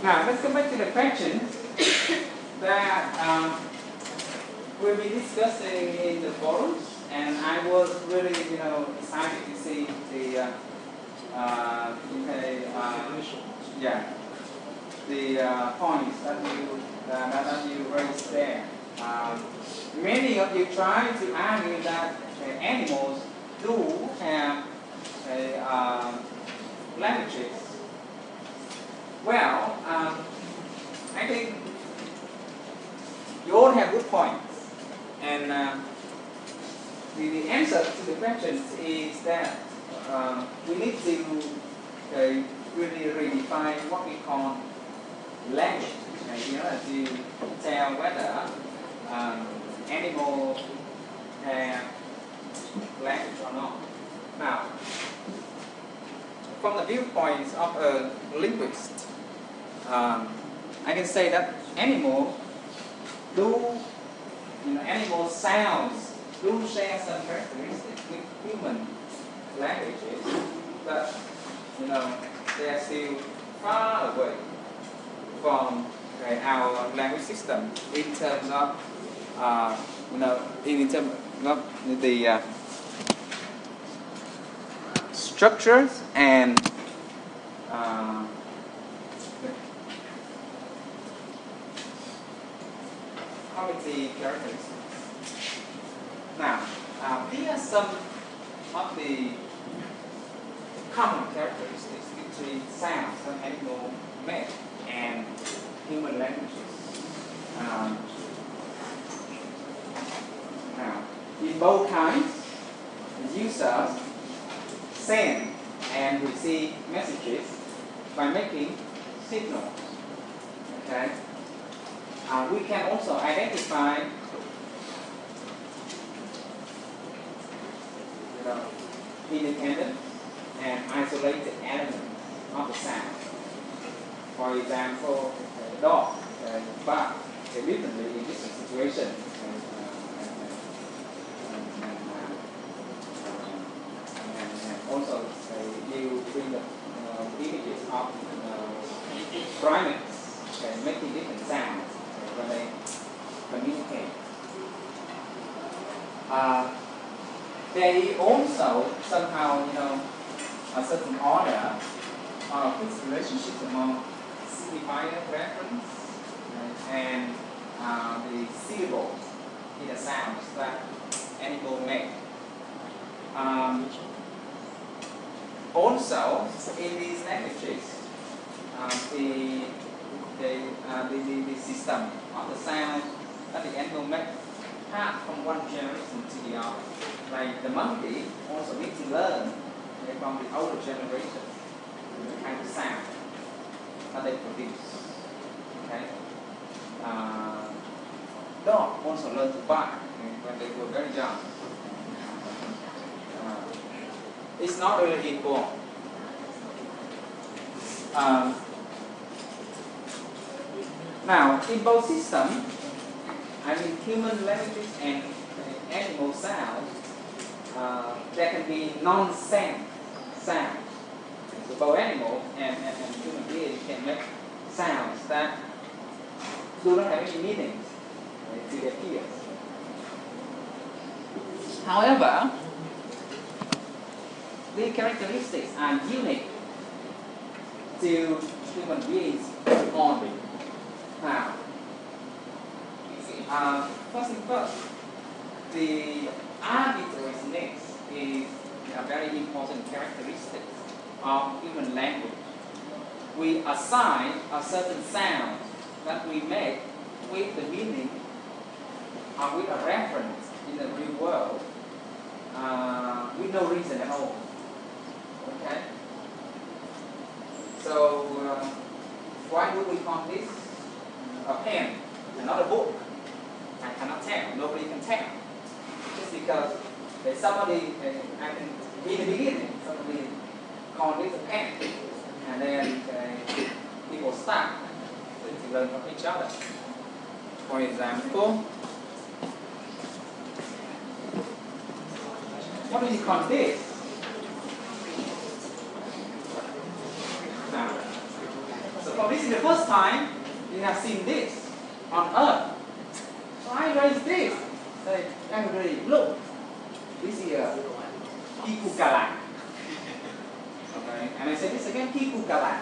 Now let's come back to the question that we'll be discussing in the forums, and I was really, excited to see the points that you raised there. Many of you try to argue that animals do have languages. Well, I think you all have good points, and the answer to the question is that we need to really redefine what we call language, to tell whether animals have language or not. Now, from the viewpoint of a linguist, I can say that animal sounds do share some characteristics with human languages, but they are still far away from our language system in terms of in terms of the structures and quality characteristics. Now, here are some of the common characteristics between sounds that animals make and human languages. Now, in both kinds, the users send and receive messages by making signals. Okay. We can also identify independent and isolated elements of the sound. For example, the dog bark differently in different situations. And also, you bring the images of primates making different sounds when they communicate. They also somehow, a certain order or fixed relationships among signifier reference and the syllables in the sounds that animals make. Also, in these languages, the system of the sound that the animal makes pass from one generation to the other. Like the monkey also needs to learn from the older generation the kind of sound that they produce. Okay. Dog also learn to bark when they were very young. It's not really inborn. Now, in both systems, human languages and animal sounds, there can be non-sound sounds. So both animals and human beings can make sounds that do not have any meaning to their ears. However, these characteristics are unique to human beings only. Now, first thing first, the arbitrariness is a very important characteristic of human language. We assign a certain sound that we make with the meaning or with a reference in the real world with no reason at all. Okay? So, why would we call this a pen and not a book? I cannot tell. Nobody can tell. Just because somebody, in the beginning, somebody called this a pen, and then people start to learn from each other. For example, what do you call this? Now, so all, this is the first time you have seen this on Earth. So I raise this. Say, everybody, look. This is a Kikukalak. Okay, and I say this again, Kikukalak.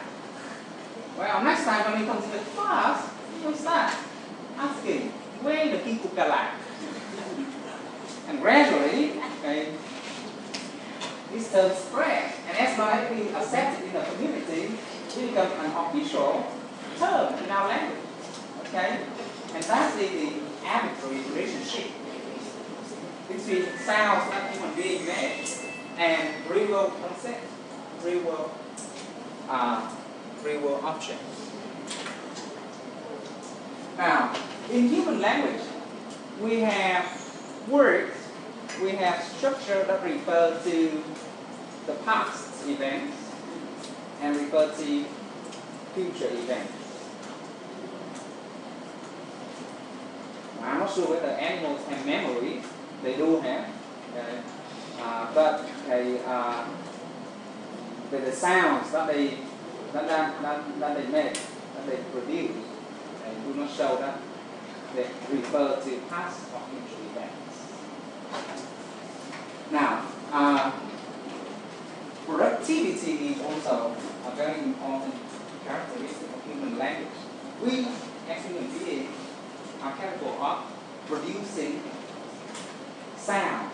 Well, next time when we come to the class, we start asking, where the Kikukalak? And gradually, okay, this term spread, and as long as we accept it in the community, it becomes an official term in our language. Okay? And that's the arbitrary relationship between sounds that human beings make and real world concepts, real world objects. Now, in human language, we have words, we have structure that refer to the past events and refer to future events. I'm not sure whether animals have memory. They do have, okay? But the sounds that they make, that they produce, do not show that they refer to past or future events. Now, productivity is also a very important characteristic of human language. We, as human beings, are capable of producing sound,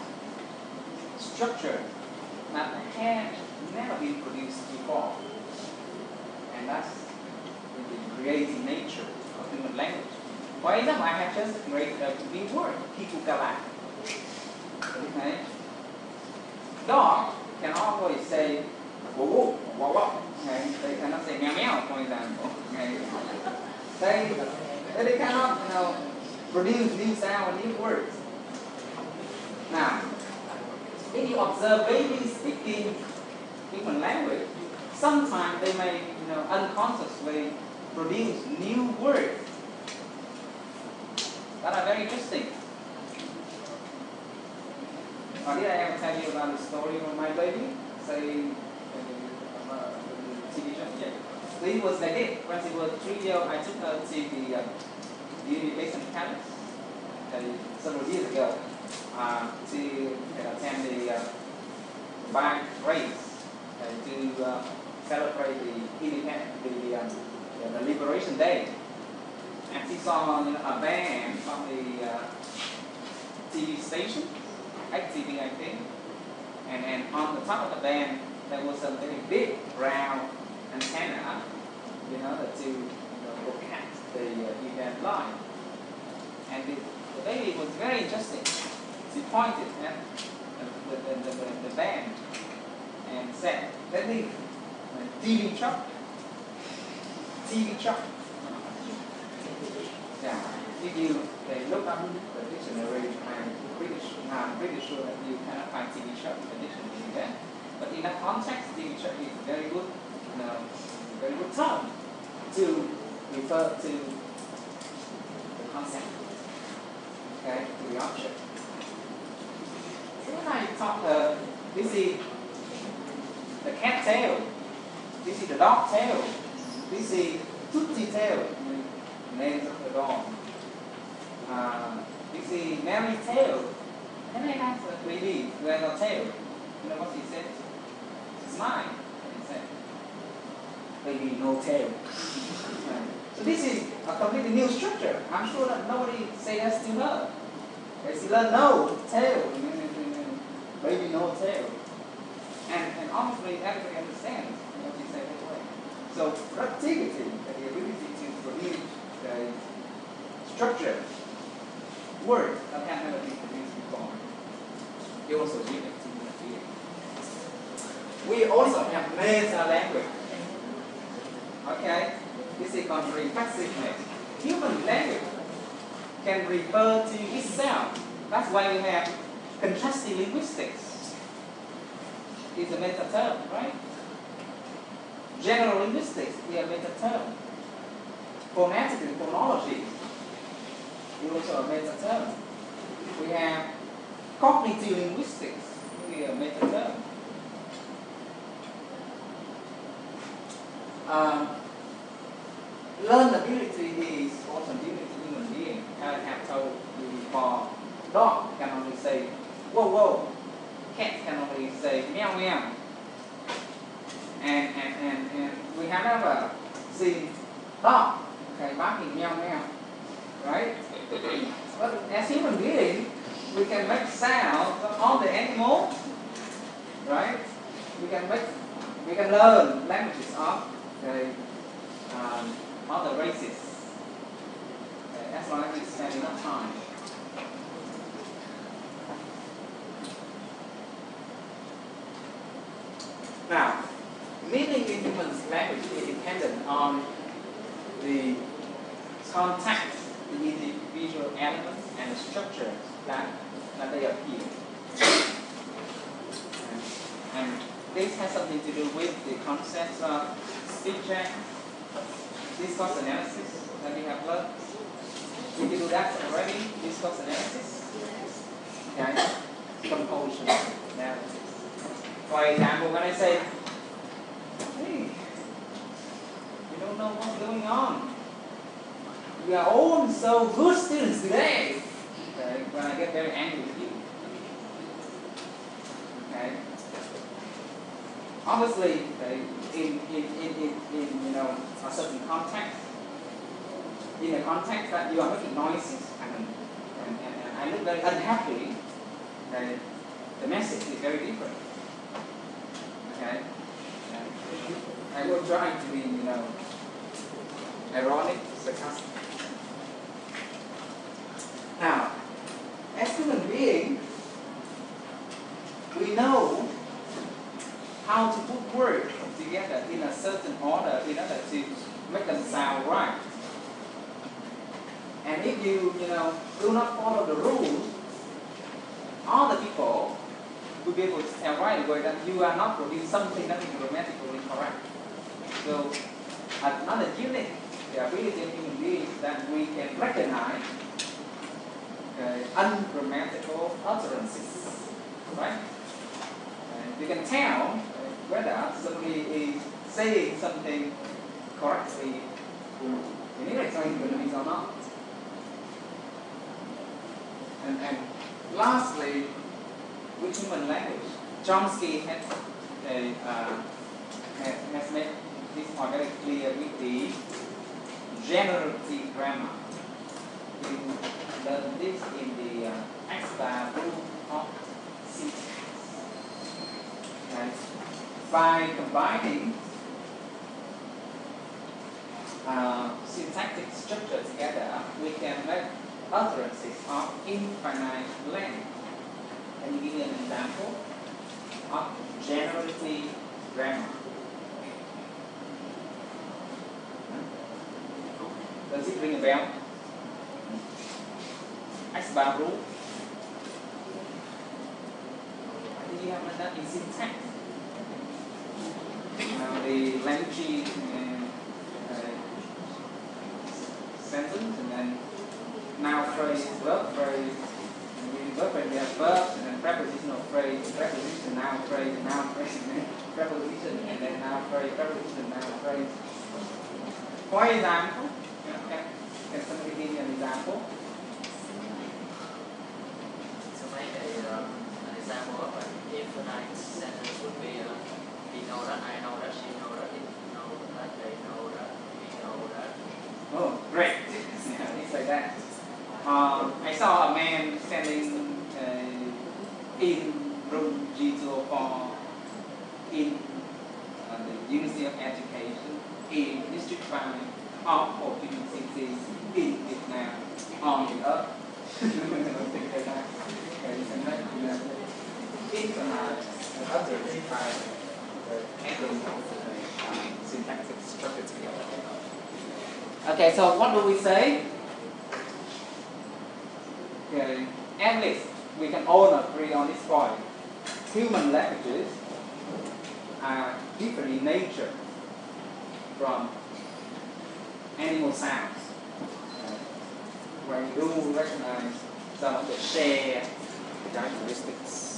structure that have never been produced before. And that's the creative nature of human language. For example, I have just created a new word, Kikukalak. Okay? Dog can always say woo woo, wah wah. Okay? They cannot say meow meow, for example. Okay? They cannot, produce new sound and new words. Now, if you observe babies speaking human language, sometimes they may, unconsciously produce new words that are very interesting. Did I ever tell you about the story of my baby? Say, TV show? Yeah. So it was like this. When she was 3 years old, I took her to the Unification Palace several years ago to attend the bike race to celebrate the Liberation Day. And she saw a band from the TV station, TV I think, and on the top of the band there was a very big brown antenna, to broadcast the event live. And the baby was very interested. She pointed at the band and said, "Let me TV truck, TV truck." Yeah, if you look up the dictionary, I'm pretty sure that you cannot find TV truck in the dictionary there. But in that context, TV truck is a very good, very good term to refer to the concept, okay, to the object. So when I talk, this is the cat tail, this is the dog tail, this is Tootsie tail, names of the dog. This is Mary tail. And I asked the baby, who has no tail. You know what she said? It's mine. He said, baby, no tail. So this is a completely new structure. I'm sure that nobody say that to her. She learned no tail. Baby, no tail. And honestly, everybody understands what she said that way. So productivity, the ability to produce the structure, words that can never be produced before. It also unique to human beings. We also have meta language. Okay? This is called reflexiveness. Human language can refer to itself. That's why we have contrastive linguistics. It's a meta term, right? General linguistics is a meta term. Phonetic phonology is also a meta term. We have cognitive linguistics, is a meta term. learnability is also due to human being. I have told you before, dog can only say whoa whoa, cat can only say meow meow, and we have never seen dog barking meow meow, right? But as human beings, we can make sound of all the animals, right? We can learn languages of other races as long as we spend enough time. Now, meaning in human language is dependent on the context, the individual elements, and the structures that they appear. And this has something to do with the concepts of speech discourse analysis that we have learned. Did you do that already? Discourse analysis? Okay. Composition analysis. For example, when I say, hey, you don't know what's going on. We are all so good students today. Okay. When I get very angry with you. Okay. Obviously, in a certain context, in a context that you are making noises and I look very unhappy, the message is very different. Okay, I will try to be ironic, sarcastic. Now, as human beings, we know how to put words together in a certain order in order to make them sound right. And if you do not follow the rules, all the people will be able to tell right away that you are not producing something that is grammatically correct. So another unique ability in human beings that we can recognize ungrammatical utterances, right? And you can tell whether somebody is saying something correctly in English or not. And lastly, with human language, Chomsky has made this point very clear with the generative grammar. You learn this in the X-bar rule of syntax. And by combining syntactic structure together, we can make utterances of infinite length. Can you give me an example of generative grammar? Does it ring a bell? X-bar rule. I think you have that in syntax. The language sentence, and then noun phrase, verb phrase, and in verb phrase we have verbs, and then prepositional phrase, preposition, noun phrase, and then preposition, and then noun phrase, preposition, noun phrase. For example, can somebody give me an example? So make an example of an infinite sentence would be he know that, I know that, she know that, it know that, they know that, we know that. Oh, great. It's like that. I saw a man standing in room G204 in the University of Education in District 5 of Ho Chi Minh City in Vietnam on the earth. Syntactic structure together. Okay, so what do we say? Okay, at least we can all agree on this point. Human languages are different in nature from animal sounds. Where we do recognize some of the shared characteristics.